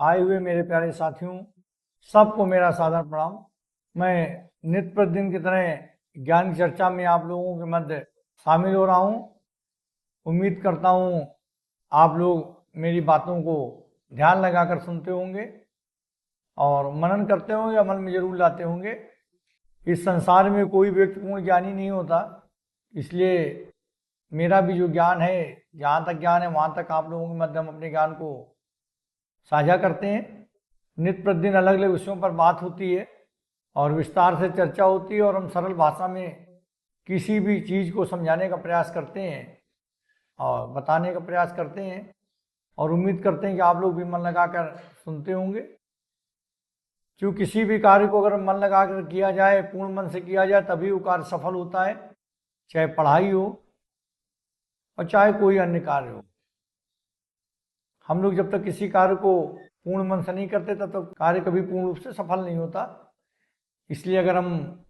आए हुए मेरे प्यारे साथियों, सबको मेरा सादर प्रणाम। मैं नित्य प्रतिदिन की तरह ज्ञान की चर्चा में आप लोगों के मध्य शामिल हो रहा हूँ। उम्मीद करता हूँ आप लोग मेरी बातों को ध्यान लगाकर सुनते होंगे और मनन करते होंगे, अमल में जरूर लाते होंगे। इस संसार में कोई व्यक्ति पूर्ण ज्ञानी नहीं होता, इसलिए मेरा भी जो ज्ञान है, जहाँ तक ज्ञान है वहाँ तक आप लोगों के मध्य हम अपने ज्ञान को साझा करते हैं। नित्य प्रतिदिन अलग अलग विषयों पर बात होती है और विस्तार से चर्चा होती है और हम सरल भाषा में किसी भी चीज़ को समझाने का प्रयास करते हैं और बताने का प्रयास करते हैं और उम्मीद करते हैं कि आप लोग भी मन लगाकर सुनते होंगे। क्योंकि किसी भी कार्य को अगर मन लगाकर किया जाए, पूर्ण मन से किया जाए, तभी वो कार्य सफल होता है, चाहे पढ़ाई हो और चाहे कोई अन्य कार्य हो। हम लोग जब तक किसी कार्य को पूर्ण मन से नहीं करते तब तक कार्य कभी पूर्ण रूप से सफल नहीं होता। इसलिए अगर हम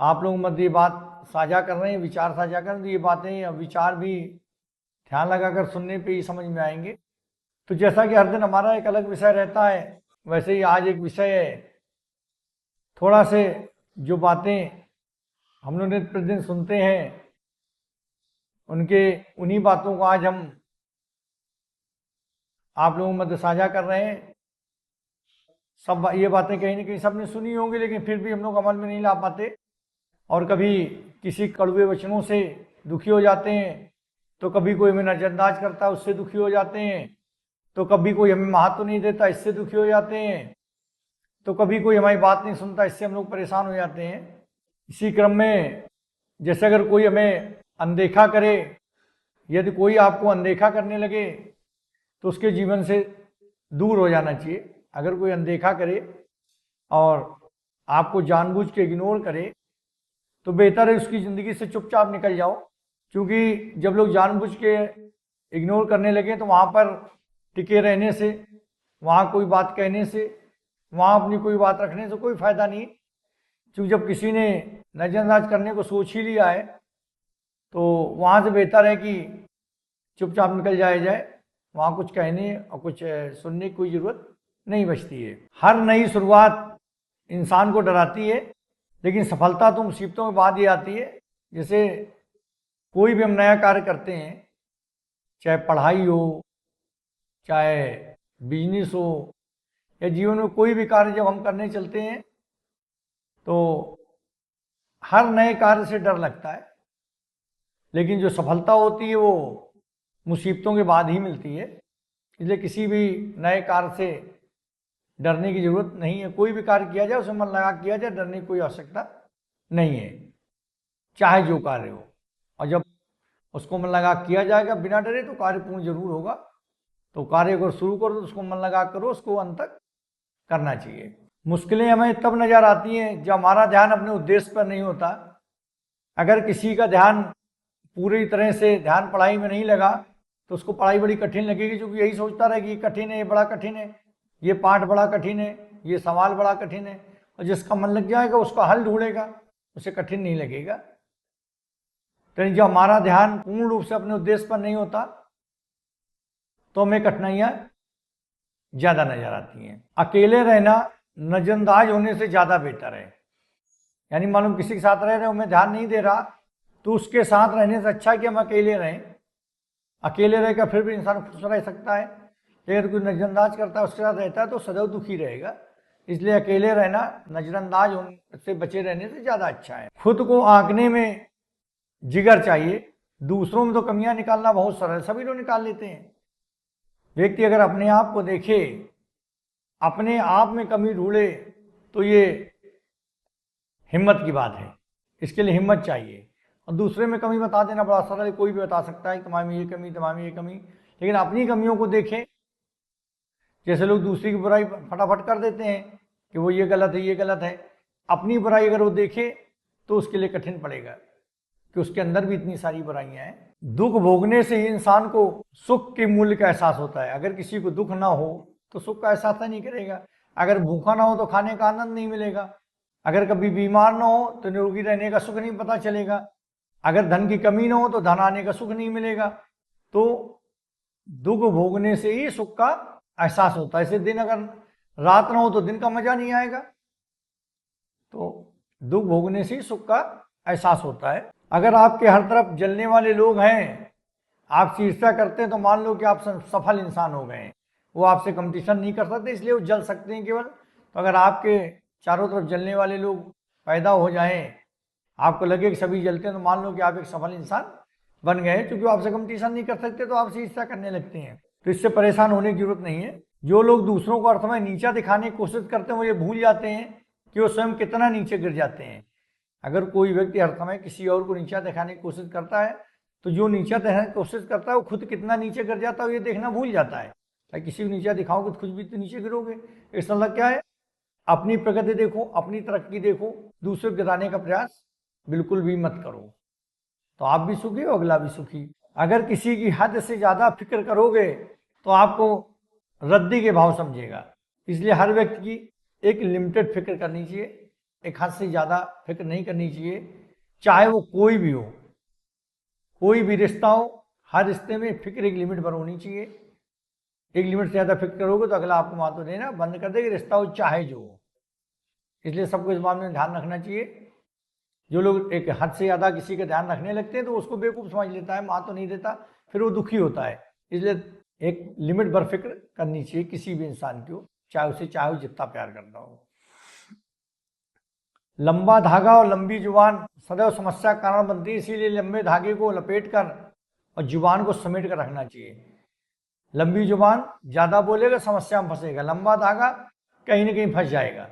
आप लोगों मध्य ये बात साझा कर रहे हैं, विचार साझा कर रहे हैं, तो ये बातें या विचार भी ध्यान लगाकर सुनने पे ही समझ में आएंगे। तो जैसा कि हर दिन हमारा एक अलग विषय रहता है, वैसे ही आज एक विषय है। थोड़ा से जो बातें हम लोग नित्य प्रतिदिन सुनते हैं, उन्हीं बातों को आज हम आप लोगों मध्य साझा कर रहे हैं। सब ये बातें कहीं ना कहीं सबने सुनी होंगी, लेकिन फिर भी हम लोग अमल में नहीं ला पाते और कभी किसी कड़वे वचनों से दुखी हो जाते हैं, तो कभी कोई हमें नजरअंदाज करता है, उससे दुखी हो जाते हैं, तो कभी कोई हमें महत्व नहीं देता, इससे दुखी हो जाते हैं, तो कभी कोई हमारी बात नहीं सुनता, इससे हम लोग परेशान हो जाते हैं। इसी क्रम में जैसे अगर कोई हमें अनदेखा करे, यदि कोई आपको अनदेखा करने लगे तो उसके जीवन से दूर हो जाना चाहिए। अगर कोई अनदेखा करे और आपको जानबूझ के इग्नोर करे तो बेहतर है उसकी ज़िंदगी से चुपचाप निकल जाओ। क्योंकि जब लोग जानबूझ के इग्नोर करने लगे तो वहाँ पर टिके रहने से, वहाँ कोई बात कहने से, वहाँ अपनी कोई बात रखने से कोई फ़ायदा नहीं। क्योंकि जब किसी ने नज़रअंदाज करने को सोच ही लिया है तो वहाँ से बेहतर है कि चुपचाप निकल जाया जाए। वहाँ कुछ कहने और कुछ सुनने की कोई ज़रूरत नहीं बचती है। हर नई शुरुआत इंसान को डराती है, लेकिन सफलता तो मुसीबतों के बाद ही आती है। जैसे कोई भी हम नया कार्य करते हैं, चाहे पढ़ाई हो, चाहे बिजनेस हो, या जीवन में कोई भी कार्य जब हम करने चलते हैं तो हर नए कार्य से डर लगता है, लेकिन जो सफलता होती है वो मुसीबतों के बाद ही मिलती है। इसलिए किसी भी नए कार्य से डरने की जरूरत नहीं है। कोई भी कार्य किया जाए उसे मन लगा किया जाए, डरने की कोई आवश्यकता नहीं है, चाहे जो कार्य हो। और जब उसको मन लगा किया जाएगा बिना डरे तो कार्य पूर्ण जरूर होगा। तो कार्य अगर शुरू करो तो उसको मन लगा करो, उसको अंत तक करना चाहिए। मुश्किलें हमें तब नजर आती हैं जब हमारा ध्यान अपने उद्देश्य पर नहीं होता। अगर किसी का ध्यान पूरी तरह से ध्यान पढ़ाई में नहीं लगा तो उसको पढ़ाई बड़ी कठिन लगेगी, क्योंकि यही सोचता रहे कि ये कठिन है, ये बड़ा कठिन है, ये पाठ बड़ा कठिन है, ये सवाल बड़ा कठिन है। और जिसका मन लग जाएगा उसका हल ढूंढेगा, उसे कठिन नहीं लगेगा। तो जब हमारा ध्यान पूर्ण रूप से अपने उद्देश्य पर नहीं होता तो हमें कठिनाइयां ज्यादा नजर आती हैं। अकेले रहना नजरअंदाज होने से ज्यादा बेहतर है। यानी मालूम किसी के साथ रह रहे हो, मैं ध्यान नहीं दे रहा, तो उसके साथ रहने से अच्छा है कि हम अकेले रहें। अकेले रहकर फिर भी इंसान खुश रह सकता है, अगर कोई नजरअंदाज करता है उसके साथ रहता है तो सदैव दुखी रहेगा। इसलिए अकेले रहना नजरअंदाज होने से बचे रहने से ज्यादा अच्छा है। खुद को आंकने में जिगर चाहिए। दूसरों में तो कमियां निकालना बहुत सरल, सभी लोग निकाल लेते हैं। व्यक्ति अगर अपने आप को देखे, अपने आप में कमी ढूंढे, तो ये हिम्मत की बात है। इसके लिए हिम्मत चाहिए। और दूसरे में कमी बता देना बड़ा सरल है, कोई भी बता सकता है तुम्हारे में ये कमी, तुम्हारे में ये कमी। लेकिन अपनी कमियों को देखें। जैसे लोग दूसरी की बुराई फटाफट कर देते हैं कि वो ये गलत है, ये गलत है। अपनी बुराई अगर वो देखे तो उसके लिए कठिन पड़ेगा कि उसके अंदर भी इतनी सारी बुराइयां हैं। दुख भोगने से ही इंसान को सुख के मूल्य का एहसास होता है। अगर किसी को दुख ना हो तो सुख का एहसास नहीं करेगा। अगर भूखा ना हो तो खाने का आनंद नहीं मिलेगा। अगर कभी बीमार ना हो तो निरोगी रहने का सुख नहीं पता चलेगा। अगर धन की कमी ना हो तो धन आने का सुख नहीं मिलेगा। तो दुख भोगने से ही सुख का एहसास होता है। ऐसे दिन अगर रात ना हो तो दिन का मजा नहीं आएगा। तो दुख भोगने से सुख का एहसास होता है। अगर आपके हर तरफ जलने वाले लोग हैं, आपसे ईर्ष्या करते हैं, तो मान लो कि आप सफल इंसान हो गए हैं। वो आपसे कंपटीशन नहीं कर सकते, इसलिए वो जल सकते हैं केवल। तो अगर आपके चारों तरफ जलने वाले लोग पैदा हो जाएं, आपको लगे कि सभी जलते हैं, तो मान लो कि आप एक सफल इंसान बन गए। क्योंकि वो आपसे कंपटीशन नहीं कर सकते तो आपसे ईर्ष्या करने लगते हैं। तो इससे परेशान होने की जरूरत नहीं है। जो लोग दूसरों को अर्थ में नीचा दिखाने की कोशिश करते हैं, वो ये भूल जाते हैं कि वो स्वयं कितना नीचे गिर जाते हैं। अगर कोई व्यक्ति अर्थ में किसी और को नीचा दिखाने की कोशिश करता है, तो जो नीचा दिखाने की कोशिश करता है वो खुद कितना नीचे गिर जाता है ये देखना भूल जाता है। भाई किसी को नीचा दिखाओगे तो खुद भी तो नीचे गिरोगे। इसका मतलब क्या है? अपनी प्रगति देखो, अपनी तरक्की देखो, दूसरे को गिराने का प्रयास बिल्कुल भी मत करो। तो आप भी सुखी हो, अगला भी सुखी। अगर किसी की हद से ज्यादा फिक्र करोगे तो आपको रद्दी के भाव समझेगा। इसलिए हर व्यक्ति की एक लिमिटेड फिक्र करनी चाहिए, एक हद से ज्यादा फिक्र नहीं करनी चाहिए। चाहे वो कोई भी हो, कोई भी रिश्ता हो, हर रिश्ते में फिक्र एक लिमिट पर होनी चाहिए। एक लिमिट से ज्यादा फिक्र करोगे तो अगला आपको मातो देना बंद कर देगा, रिश्ता हो चाहे जो हो। इसलिए सबको इस बात में ध्यान रखना चाहिए। जो लोग एक हद से ज्यादा किसी का ध्यान रखने लगते हैं तो उसको बेवकूफ समझ लेता है, मां तो नहीं देता, फिर वो दुखी होता है। इसलिए एक लिमिट पर फिक्र करनी चाहिए किसी भी इंसान की हो, चाहे वो जितना प्यार करता हो। लंबा धागा और लंबी जुबान सदैव समस्या का कारण बनती है। इसीलिए लंबे धागे को लपेट कर और जुबान को समेट कर रखना चाहिए। लंबी जुबान ज्यादा बोलेगा, समस्या में फंसेगा। लंबा धागा कहीं ना कहीं फंस जाएगा।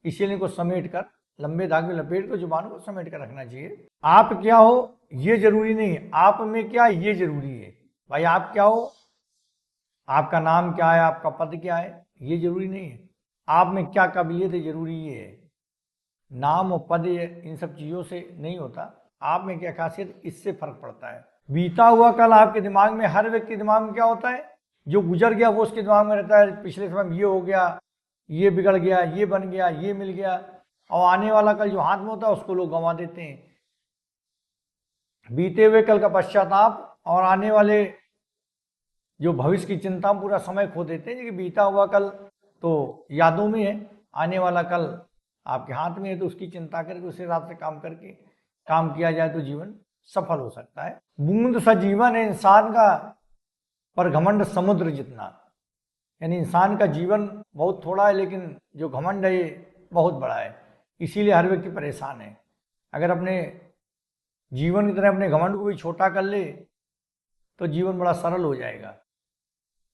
इसीलिए इनको समेट कर, लंबे धागे लपेट कर जुबान को समेट कर रखना चाहिए। आप क्या हो ये जरूरी नहीं है, आप में क्या ये जरूरी है। भाई आप क्या हो, आपका नाम क्या है, आपका पद क्या है, ये जरूरी नहीं है। आप में क्या काबिलियत है, जरूरी ये है। नाम और पद इन सब चीजों से नहीं होता, आप में क्या खासियत, इससे फर्क पड़ता है। बीता हुआ कल आपके दिमाग में, हर व्यक्ति के दिमाग में क्या होता है, जो गुजर गया वो उसके दिमाग में रहता है। पिछले समय में ये हो गया, ये बिगड़ गया, ये बन गया, ये मिल गया। और आने वाला कल जो हाथ में होता है उसको लोग गंवा देते हैं। बीते हुए कल का पश्चाताप और आने वाले जो भविष्य की चिंता पूरा समय खो देते हैं। कि बीता हुआ कल तो यादों में है, आने वाला कल आपके हाथ में है, तो उसकी चिंता करके उस हिसाब से काम करके काम किया जाए तो जीवन सफल हो सकता है। बूंद सा जीवन है इंसान का, पर घमंड समुद्र जितना। यानी इंसान का जीवन बहुत थोड़ा है, लेकिन जो घमंड है ये बहुत बड़ा है। इसीलिए हर व्यक्ति परेशान है। अगर अपने जीवन की तरह अपने घमंड को भी छोटा कर ले तो जीवन बड़ा सरल हो जाएगा।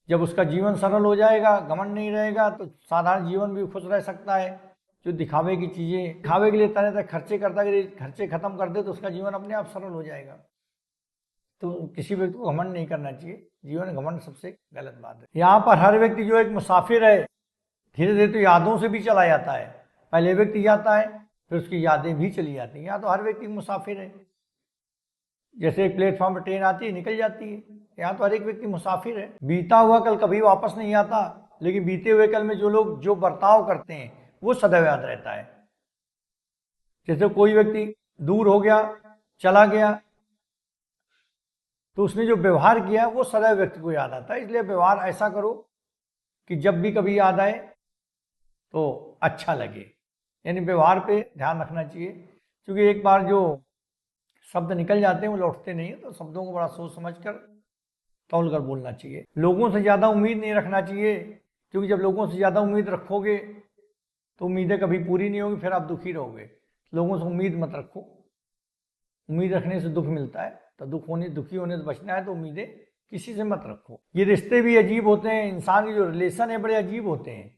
जब उसका जीवन सरल हो जाएगा, घमंड नहीं रहेगा, तो साधारण जीवन भी खुश रह सकता है। जो दिखावे की चीजें, दिखावे के लिए तरह तरह खर्चे करता है, खर्चे खत्म कर दे तो उसका जीवन अपने आप सरल हो जाएगा। तो किसी व्यक्ति को घमंड नहीं करना चाहिए। जीवन घमंड सबसे गलत बात है। यहाँ पर हर व्यक्ति जो एक मुसाफिर है, धीरे धीरे तो यादों से भी चला जाता है। पहले व्यक्ति जाता है, फिर उसकी यादें भी चली जाती हैं। यहाँ तो हर व्यक्ति मुसाफिर है। जैसे एक प्लेटफॉर्म पर ट्रेन आती है, निकल जाती है, यहाँ तो हर एक व्यक्ति मुसाफिर है। बीता हुआ कल कभी वापस नहीं आता, लेकिन बीते हुए कल में जो लोग जो बर्ताव करते हैं वो सदैव याद रहता है। जैसे कोई व्यक्ति दूर हो गया, चला गया, तो उसने जो व्यवहार किया वो सदैव व्यक्ति को याद आता है। इसलिए व्यवहार ऐसा करो कि जब भी कभी याद आए तो अच्छा लगे। यानी व्यवहार पे ध्यान रखना चाहिए, क्योंकि एक बार जो शब्द निकल जाते हैं वो लौटते नहीं है। तो शब्दों को बड़ा सोच समझ कर तौल कर बोलना चाहिए। लोगों से ज़्यादा उम्मीद नहीं रखना चाहिए, क्योंकि जब लोगों से ज़्यादा उम्मीद रखोगे तो उम्मीदें कभी पूरी नहीं होगी, फिर आप दुखी रहोगे। लोगों से उम्मीद मत रखो। उम्मीद रखने से दुख मिलता है। तो दुखी होने से बचना है तो उम्मीदें किसी से मत रखो। ये रिश्ते भी अजीब होते हैं। इंसान के जो रिलेशन है बड़े अजीब होते हैं।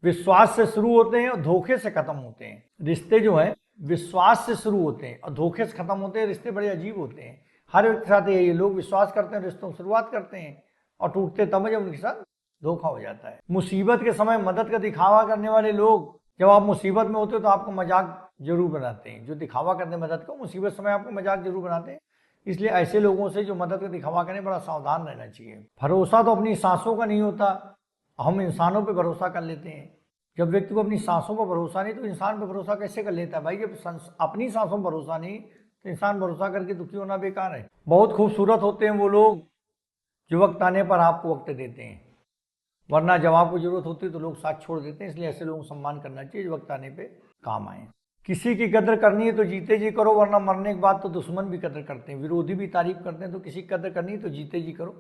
विश्वास से शुरू होते हैं और धोखे से खत्म होते हैं। रिश्ते जो है विश्वास से शुरू होते हैं और धोखे से खत्म होते हैं। रिश्ते बड़े अजीब होते हैं। हर व्यक्ति के साथ ये लोग विश्वास करते हैं, रिश्तों की शुरुआत करते हैं और टूटते तब जब उनके साथ धोखा हो जाता है। मुसीबत के समय मदद का दिखावा करने वाले लोग, जब आप मुसीबत में होते हो तो आपको मजाक जरूर बनाते हैं। जो दिखावा करते हैं मदद को, मुसीबत समय आपको मजाक जरूर बनाते हैं। इसलिए ऐसे लोगों से जो मदद का दिखावा करें बड़ा सावधान रहना चाहिए। भरोसा तो अपनी सांसों का नहीं होता, हम इंसानों पर भरोसा कर लेते हैं। जब व्यक्ति को अपनी सांसों पर भरोसा नहीं तो इंसान पर भरोसा कैसे कर लेता है। भाई जब अपनी सांसों पर भरोसा नहीं तो इंसान भरोसा करके दुखी होना बेकार है। बहुत खूबसूरत होते हैं वो लोग जो वक्त आने पर आपको वक्त देते हैं। वरना जब आपको जरूरत होती है तो लोग साथ छोड़ देते हैं। इसलिए ऐसे लोगों को सम्मान करना चाहिए जो वक्त आने पे काम आए। किसी की कदर करनी है तो जीते जी करो, वरना मरने के बाद तो दुश्मन भी कदर करते हैं, विरोधी भी तारीफ करते हैं। तो किसी की कदर करनी है तो जीते जी करो,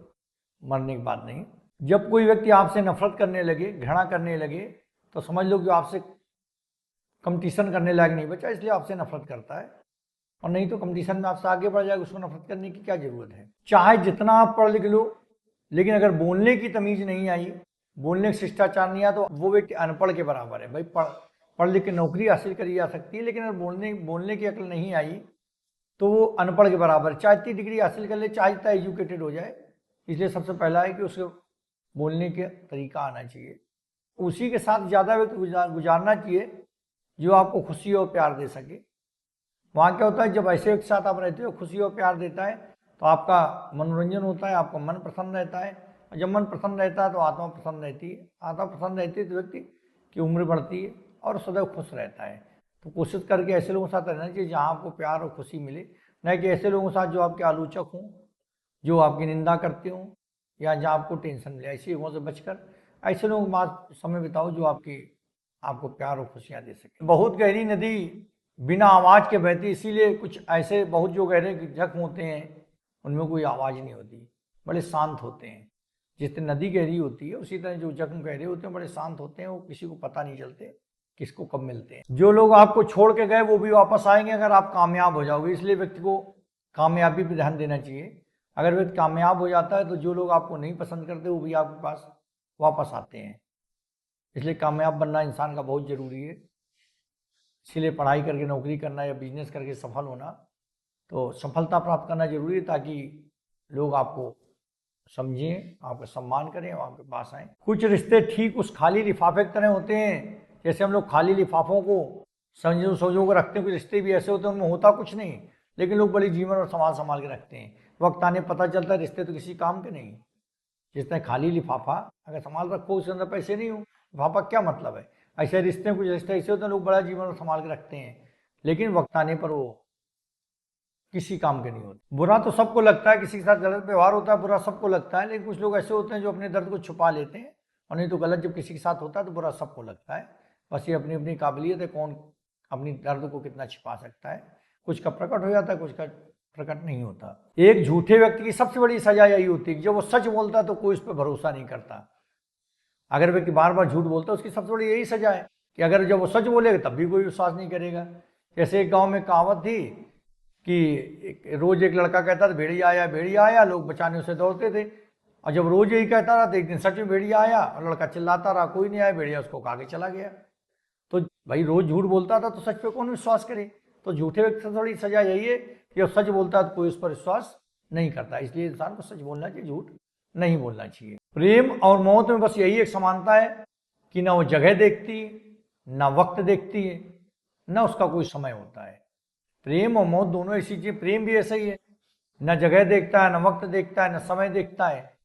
मरने के बाद नहीं। जब कोई व्यक्ति आपसे नफरत करने लगे, घृणा करने लगे, तो समझ लो कि आपसे कंपटीशन करने लायक नहीं बचा, इसलिए आपसे नफरत करता है। और नहीं तो कंपटीशन में आपसे आगे बढ़ जाएगा, उसको नफरत करने की क्या जरूरत है। चाहे जितना आप पढ़ लिख लो, लेकिन अगर बोलने की तमीज नहीं आई, बोलने का शिष्टाचार नहीं आया, तो वो व्यक्ति अनपढ़ के बराबर है। भाई पढ़ लिख के नौकरी हासिल करी जा सकती है, लेकिन अगर बोलने की अकल नहीं आई तो वो अनपढ़ के बराबर, चाहे इतनी डिग्री हासिल कर ले, चाहे इतना एजुकेटेड हो जाए। इसलिए सबसे पहला है कि उसको बोलने के तरीका आना चाहिए। उसी के साथ ज़्यादा वक्त गुजारना चाहिए जो आपको खुशी और प्यार दे सके। वहाँ क्या होता है, जब ऐसे एक साथ आप रहते हो, खुशी और प्यार देता है, तो आपका मनोरंजन होता है, आपका मन प्रसन्न रहता है। और जब मन प्रसन्न रहता है तो आत्मा प्रसन्न रहती है। आत्मा प्रसन्न रहती है तो व्यक्ति की उम्र बढ़ती है और सदैव खुश रहता है। तो कोशिश करके ऐसे लोगों के साथ रहना चाहिए जहाँ आपको प्यार और खुशी मिले, न कि ऐसे लोगों के साथ जो आपके आलोचक हों, जो आपकी निंदा करते हों, या जहाँ आपको टेंशन मिले। ऐसे लोगों से बचकर ऐसे लोगों के पास समय बिताओ जो आपको प्यार और खुशियाँ दे सके। बहुत गहरी नदी बिना आवाज़ के बहती, इसीलिए कुछ ऐसे बहुत जो गहरे जख्म होते हैं उनमें कोई आवाज़ नहीं होती, बड़े शांत होते हैं। जिस तरह नदी गहरी होती है, उसी तरह जो जख्म गहरे होते हैं बड़े शांत होते हैं, वो किसी को पता नहीं चलते किसको कब मिलते हैं। जो लोग आपको छोड़ के गए वो भी वापस आएंगे अगर आप कामयाब हो जाओगे। इसलिए व्यक्ति को कामयाबी पर ध्यान देना चाहिए। अगर व्यक्ति कामयाब हो जाता है तो जो लोग आपको नहीं पसंद करते वो भी आपके पास वापस आते हैं। इसलिए कामयाब बनना इंसान का बहुत ज़रूरी है। इसीलिए पढ़ाई करके नौकरी करना या बिजनेस करके सफल होना, तो सफलता प्राप्त करना जरूरी है, ताकि लोग आपको समझें, आपका सम्मान करें और आपके पास आएँ। कुछ रिश्ते ठीक उस खाली लिफाफे की तरह होते हैं, जैसे हम लोग खाली लिफाफों को संजो कर रखते हैं। कुछ रिश्ते भी ऐसे होते हैं उनमें होता कुछ नहीं, लेकिन लोग बड़ी जीवन और संभाल के रखते हैं। वक्त आने पता चलता है रिश्ते तो किसी काम के नहीं। जिस तरह खाली लिफाफा अगर संभाल रखो, उसके अंदर पैसे नहीं हो, लिफाफा क्या मतलब है। ऐसे रिश्ते कुछ रिश्ते ऐसे होते हैं लोग बड़ा जीवन संभाल के रखते हैं, लेकिन वक्त आने पर वो किसी काम के नहीं होते। बुरा तो सबको लगता है, किसी के साथ गलत व्यवहार होता है बुरा सबको लगता है, लेकिन कुछ लोग ऐसे होते हैं जो अपने दर्द को छुपा लेते हैं। और नहीं तो गलत जब किसी के साथ होता है तो बुरा सबको लगता है। बस ये अपनी अपनी काबिलियत है, कौन अपनी दर्द को कितना छिपा सकता है। कुछ का प्रकट हो जाता है, कुछ का प्रकट नहीं होता। एक झूठे व्यक्ति की सबसे बड़ी सजा यही होती है कि जब वो सच बोलता है तो कोई उस पर भरोसा नहीं करता। अगर व्यक्ति बार बार झूठ बोलता है उसकी सबसे बड़ी यही सजा है कि अगर जब वो सच बोलेगा तब भी कोई विश्वास नहीं करेगा। जैसे एक गांव में कहावत थी कि रोज एक लड़का कहता था भेड़िया आया, लोग बचाने उसे दौड़ते थे। और जब रोज यही कहता रहा तो एक दिन सच में भेड़िया आया और लड़का चिल्लाता रहा, कोई नहीं आया, भेड़िया उसको खा के चला गया। तो भाई रोज झूठ बोलता था तो सच पे कौन विश्वास करे। तो झूठे व्यक्ति से थोड़ी सजा यही है कि जब सच बोलता है तो कोई उस पर विश्वास नहीं करता। इसलिए इंसान को सच बोलना चाहिए, झूठ नहीं बोलना चाहिए। प्रेम और मौत में बस यही एक समानता है कि ना वो जगह देखती है, ना वक्त देखती है, ना उसका कोई समय होता है। प्रेम और मौत दोनों ऐसी चीज। प्रेम भी ऐसा ही है, ना जगह देखता है, ना वक्त देखता है, ना समय देखता है।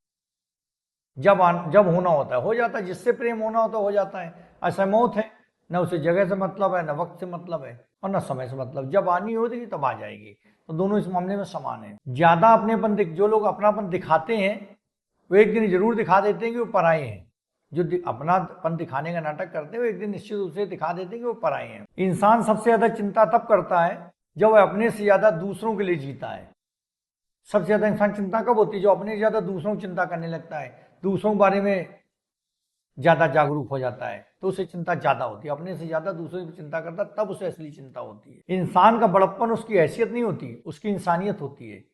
जब होना होता है हो जाता है, जिससे प्रेम होना होता है हो जाता है। ऐसा मौत है, ना उसे जगह से मतलब है, ना वक्त से मतलब है, और ना समय से मतलब। जब आनी होगी तब आ जाएगी। तो दोनों इस मामले में समान है। ज्यादा अपनेपन जो लोग अपनापन दिखाते हैं वो एक दिन जरूर दिखा देते हैं कि वो पराये हैं। जो अपनापन दिखाने का नाटक करते हैं वो एक दिन निश्चित रूप से दिखा देते हैं कि वो पराये हैं। इंसान सबसे ज्यादा चिंता तब करता है जब वह अपने से ज्यादा दूसरों के लिए जीता है। सबसे ज्यादा इंसान चिंता कब होती है, जो अपने से ज्यादा दूसरों की चिंता करने लगता है, दूसरों के बारे में ज्यादा जागरूक हो जाता है, तो उसे चिंता ज्यादा होती है। अपने से ज्यादा दूसरों की चिंता करता तब उसे असली चिंता होती है। इंसान का बड़प्पन उसकी हैसियत नहीं होती, उसकी इंसानियत होती है।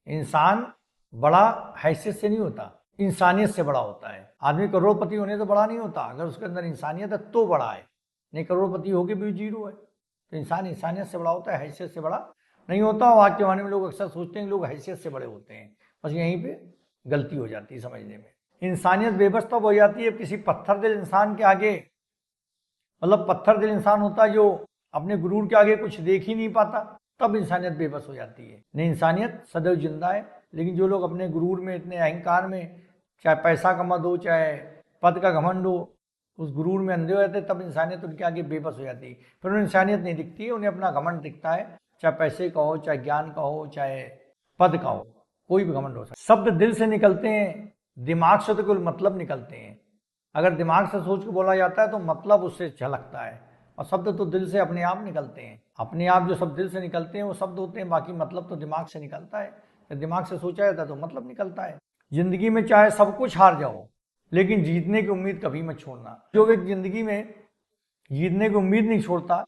इंसान बड़ा हैसियत से नहीं होता, इंसानियत से बड़ा होता है। आदमी करोड़पति होने से बड़ा नहीं होता, अगर उसके अंदर इंसानियत है तो बड़ा है, नहीं करोड़पति होके भी जीरो है। तो इंसान इंसानियत से बड़ा होता है, हैसियत से बड़ा नहीं होता। और आज के जमाने में लोग अक्सर सोचते हैं कि लोग हैसियत से बड़े होते हैं, बस यहीं पे गलती हो जाती है समझने में। इंसानियत बेबस तब हो जाती है किसी पत्थर दिल इंसान के आगे, मतलब पत्थर दिल इंसान होता है जो अपने गुरूर के आगे कुछ देख ही नहीं पाता, तब इंसानियत बेबस हो जाती है। नहीं, इंसानियत सदैव जिंदा है। लेकिन जो लोग अपने गुरूर में, इतने अहंकार में, चाहे पैसा कमा दो चाहे पद का घमंड हो, उस गुरूर में अंधे हो जाते, तब इंसानियत उनके आगे बेबस हो जाती है। फिर उन्हें इंसानियत नहीं दिखती है, उन्हें अपना घमंड दिखता है, चाहे पैसे का हो, चाहे ज्ञान का हो, चाहे पद का हो, कोई भी घमंड हो सकता है। शब्द दिल से निकलते हैं, दिमाग से तो केवल मतलब निकलते हैं। अगर दिमाग से सोच के बोला जाता है तो मतलब उससे झलकता है, और शब्द तो दिल से अपने आप निकलते हैं। अपने आप जो शब्द दिल से निकलते हैं वो शब्द होते हैं, बाकी मतलब तो दिमाग से निकलता है। जब दिमाग से सोचा जाता है तो मतलब निकलता है। जिंदगी में चाहे सब कुछ हार जाओ, लेकिन जीतने की उम्मीद कभी मत छोड़ना। जो व्यक्ति जिंदगी में जीतने की उम्मीद नहीं छोड़ता,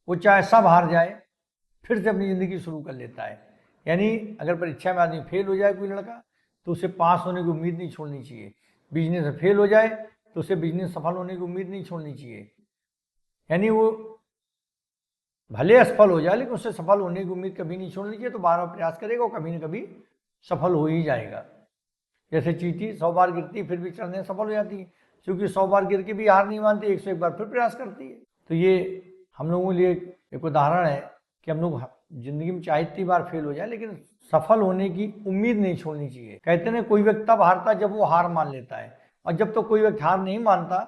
वो चाहे सब हार जाए फिर से अपनी ज़िंदगी शुरू कर लेता है। यानी अगर परीक्षा में आदमी फेल हो जाए कोई लड़का, तो उसे पास होने की उम्मीद नहीं छोड़नी चाहिए। बिजनेस में फेल हो जाए तो उसे बिजनेस सफल होने की उम्मीद नहीं छोड़नी चाहिए। यानी वो भले असफल हो जाए लेकिन उससे सफल होने की उम्मीद कभी नहीं छोड़नी चाहिए। तो बार बार प्रयास करेगा और कभी ना कभी सफल हो ही जाएगा। जैसे चींटी 100 बार गिरती फिर भी चढ़ने में सफल हो जाती है, क्योंकि 100 बार गिर के भी हार नहीं मानती, 101 बार फिर प्रयास करती है। तो ये हम लोगों के लिए एक उदाहरण है कि हम लोग जिंदगी में चाहे इतनी बार फेल हो जाए लेकिन सफल होने की उम्मीद नहीं छोड़नी चाहिए। कहते हैं कोई व्यक्ति तब हारता है जब वो हार मान लेता है, और जब तो कोई व्यक्ति हार नहीं मानता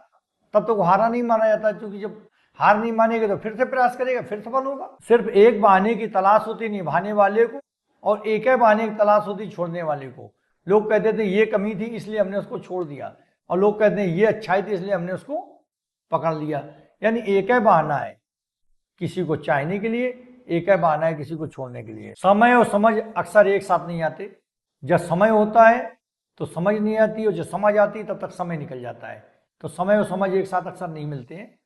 तब तो हारा नहीं माना जाता, क्योंकि जब हार नहीं मानेगा तो फिर से प्रयास करेगा, फिर सफल होगा। सिर्फ एक बहाने की तलाश होती निभाने वाले को, और एक ही बहाने की तलाश होती छोड़ने वाले को। लोग कहते थे ये कमी थी इसलिए हमने उसको छोड़ दिया, और लोग कहते हैं ये अच्छाई थी इसलिए हमने उसको पकड़ लिया। यानी एक ही बहाना है किसी को चाहने के लिए, एक ही बहाना है किसी को छोड़ने के लिए। समय और समझ अक्सर एक साथ नहीं आते। जब समय होता है तो समझ नहीं आती, और जब समझ आती है तब तक समय निकल जाता है। तो समय और समझ एक साथ अक्सर नहीं मिलते हैं।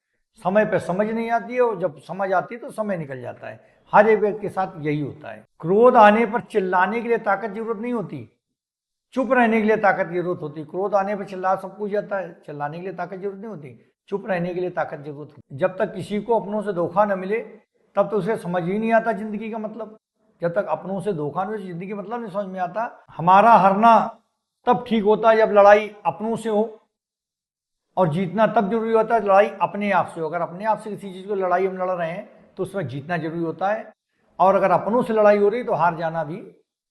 समय पे समझ नहीं आती है, और जब समझ आती है तो समय निकल जाता है। हर एक व्यक्ति के साथ यही होता है। क्रोध आने पर चिल्लाने के लिए ताकत जरूरत नहीं होती, चुप रहने के लिए ताकत की जरूरत होती। क्रोध आने पर चिल्ला सब कुछ जाता है, चिल्लाने के लिए ताकत जरूरत नहीं होती, चुप रहने के लिए ताकत जरूरत होती। जब तक किसी को अपनों से धोखा न मिले तब तो उसे समझ ही नहीं आता जिंदगी का मतलब। जब तक अपनों से धोखा न मिले जिंदगी का मतलब नहीं समझ में आता। हमारा हारना तब ठीक होता है जब लड़ाई अपनों से हो, और जीतना तब जरूरी होता है लड़ाई अपने आप से हो। अगर अपने आप से किसी चीज को लड़ाई हम लड़ रहे हैं तो उसमें जीतना जरूरी होता है, और अगर अपनों से लड़ाई हो रही तो हार जाना भी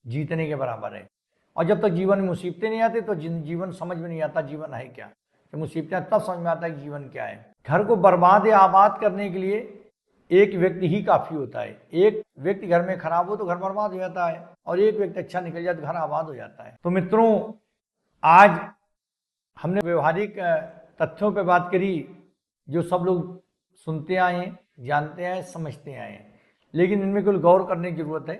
जीतने के बराबर है। और जब तक जीवन में मुसीबतें नहीं आती तो जीवन समझ में नहीं आता जीवन है क्या। जब मुसीबतें तब समझ में आता है कि जीवन क्या है। घर को बर्बाद या आबाद करने के लिए एक व्यक्ति ही काफी होता है। एक व्यक्ति घर में खराब हो तो घर बर्बाद हो जाता है, और एक व्यक्ति अच्छा निकल जाए तो घर आबाद हो जाता है। तो मित्रों, आज हमने व्यवहारिक तथ्यों पर बात करी जो सब लोग सुनते आए हैं, जानते आए, समझते आए हैं, लेकिन इनमें कुछ गौर करने की जरूरत है।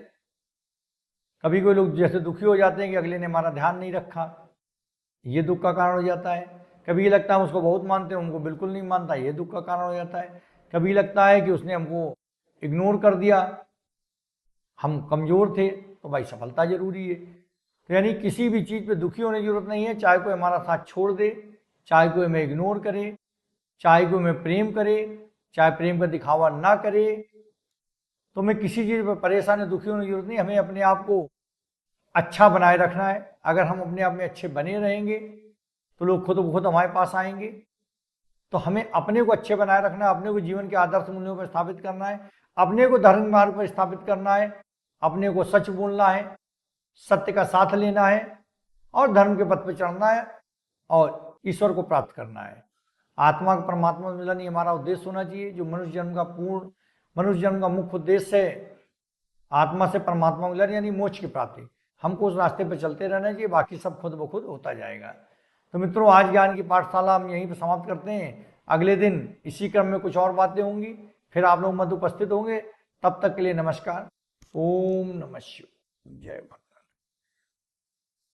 कभी कोई लोग जैसे दुखी हो जाते हैं कि अगले ने हमारा ध्यान नहीं रखा, ये दुख का कारण हो जाता है। कभी ये लगता है हम उसको बहुत मानते हैं, उनको बिल्कुल नहीं मानता, ये दुख का कारण हो जाता है। कभी लगता है कि उसने हमको इग्नोर कर दिया, हम कमज़ोर थे, तो भाई सफलता जरूरी है। तो यानी किसी भी चीज़ पे दुखी होने की जरूरत नहीं है। चाहे कोई हमारा साथ छोड़ दे, चाहे कोई हमें इग्नोर करे, चाहे कोई हमें प्रेम करे, चाहे प्रेम का दिखावा ना करे, तो हमें किसी चीज़ पर परेशान या दुखी होने की जरूरत नहीं। हमें अपने आप को अच्छा बनाए रखना है। अगर हम अपने आप में अच्छे बने रहेंगे तो लोग खुद ब खुद हमारे पास आएंगे। तो हमें अपने को अच्छे बनाए रखना है, अपने को जीवन के आदर्श मूल्यों पर स्थापित करना है, अपने को धर्म मार्ग पर स्थापित करना है, अपने को सच बोलना है, सत्य का साथ लेना है, और धर्म के पथ पर चढ़ना है, और ईश्वर को प्राप्त करना है। आत्मा का परमात्मा से मिलन ही हमारा उद्देश्य होना चाहिए। जो मनुष्य जन्म का मुख्य उद्देश्य है आत्मा से परमात्मा मिलन, यानी मोक्ष की प्राप्ति। हमको उस रास्ते पर चलते रहना चाहिए, बाकी सब खुद ब खुद होता जाएगा। तो मित्रों, आज ज्ञान की पाठशाला हम यहीं पर समाप्त करते हैं। अगले दिन इसी क्रम में कुछ और बातें होंगी, फिर आप लोग मध्य उपस्थित होंगे। तब तक के लिए नमस्कार। ओम नमः शिवाय। जय भगवान।